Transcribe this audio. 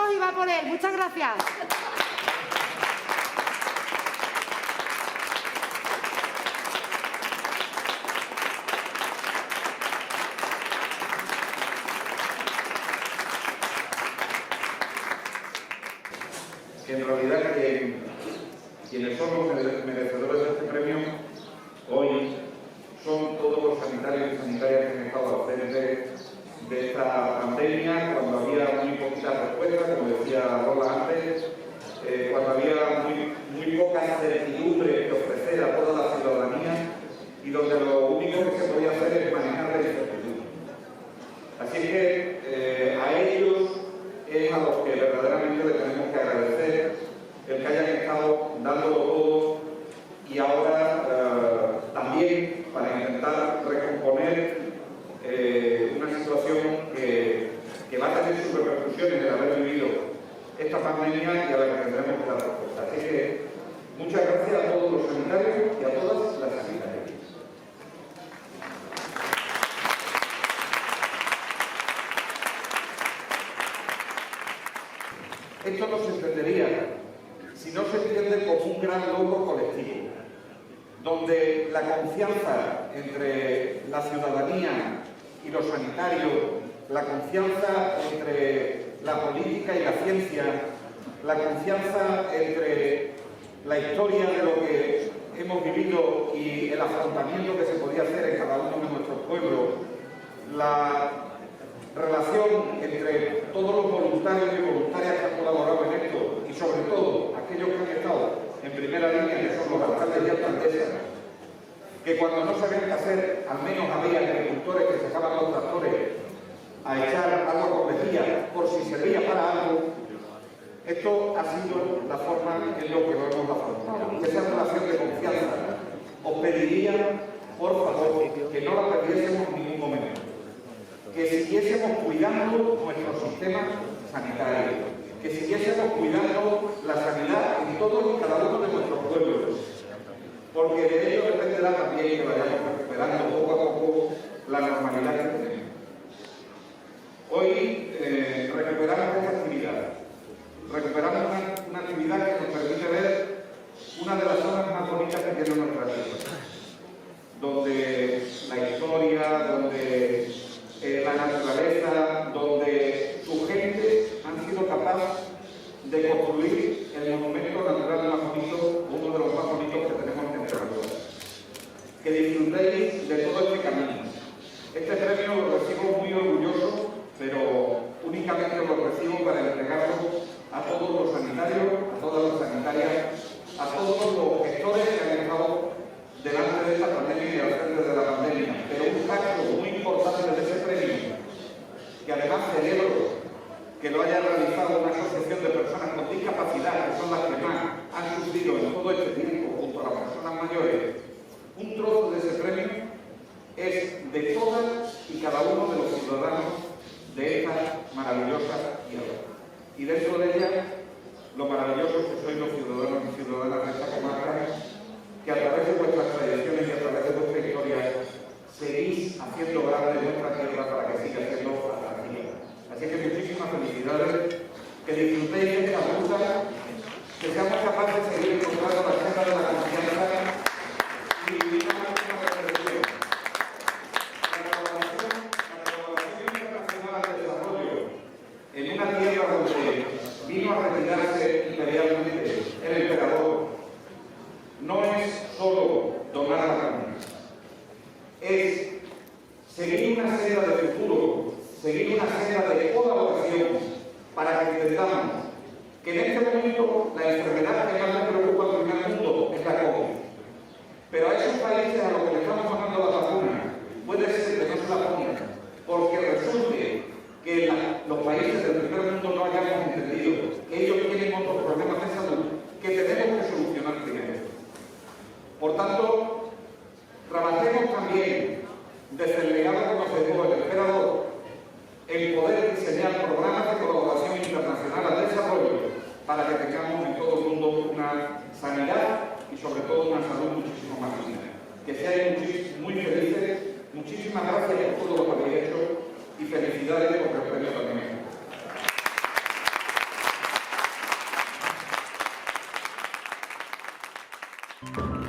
todos y va por él. Muchas gracias. Que en realidad quienes son los merecedores de este premio hoy son todos los sanitarios y sanitarias que han estado al frente de esta pandemia, cuando había muy poquitas respuestas, como decía Lola antes, cuando había muy poca certidumbre que ofrecer a toda la ciudadanía y donde lo único que se podía hacer es manejar la incertidumbre. Así que a ellos es a los que verdaderamente le tenemos que agradecer el que hayan estado dándolo todo y ahora también para intentar recomponer una situación que va a tener sus repercusiones de haber vivido esta pandemia y a la que tendremos que dar respuesta. Así que muchas gracias a todos los sanitarios y a todas las sanitarias. Esto no se entendería si no se entiende como un gran logro colectivo, donde la confianza entre la ciudadanía y los sanitarios, la confianza entre la política y la ciencia, la confianza entre la historia de lo que hemos vivido y el afrontamiento que se podía hacer en cada uno de nuestros pueblos, la relación entre todos los voluntarios y voluntarias que han colaborado en esto y sobre todo aquellos que han estado en primera línea, que son los alcaldes y alcaldesas, que cuando no sabían qué hacer, al menos había agricultores que sacaban los tractores a echar agua con lejía por si servía para algo. Esto ha sido la forma en lo que lo hemos afrontado. Esa relación de confianza. Os pediría, por favor, que no la perdiésemos en ningún momento. Que siguiésemos cuidando nuestro sistema sanitario, que siguiésemos cuidando la sanidad en todos y cada uno de nuestros pueblos, porque de ello dependerá también que vayamos recuperando poco a poco la normalidad que tenemos. Hoy recuperamos esta actividad, recuperamos una actividad que nos permite ver una de las zonas más bonitas que tiene nuestra tierra, donde la historia, donde la naturaleza, donde su gente han sido capaces de construir el monumento natural más bonito, uno de los más bonitos que tenemos en Extremadura. Que disfrutéis de todo este camino. Este premio lo recibo muy orgulloso, pero únicamente lo recibo para entregarlo a todos los sanitarios, a todas las sanitarias, a todos los gestores que han estado delante de esta pandemia y al frente de la pandemia. Pero un acto muy importante de ese premio, que además celebro que lo haya realizado una asociación de personas con discapacidad, que son las que más han sufrido en todo este tiempo junto a las personas mayores. Un trozo de ese premio es de todas y cada uno de los ciudadanos de esta maravillosa tierra. Y dentro de ella, lo maravilloso que sois los ciudadanos y ciudadanas de esta comarca, que a través de vuestras tradiciones y a través de vuestra historia seguís haciendo grande nuestra tierra para que siga siendo atractiva. Así que muchísimas felicidades, que disfrutéis de esta ruta, que seamos capaces de seguir encontrando la senda de la confianza y vivir una reflexión. La colaboración internacional al desarrollo en una tierra donde vino a retirarse imperialmente el emperador no es solo donar la carne, es seguir una senda de futuro, seguir una senda de colaboración para que entendamos que en este momento la enfermedad que más nos preocupa al primer mundo es la COVID. Pero a esos países a los que le estamos mandando la vacuna puede ser que no se la pongan, porque resulte que los países del primer mundo no hayamos entendido que ellos tienen otros problemas de salud que tenemos que solucionar primero. Por tanto, trabajemos también desde el legado que nos dejó el emperador en poder diseñar programas de colaboración internacional al desarrollo para que tengamos en todo el mundo una sanidad y sobre todo una salud muchísimo más digna. Que seáis muy felices, muchísimas gracias por todo lo que habéis hecho y felicidades por el premio también. Gracias.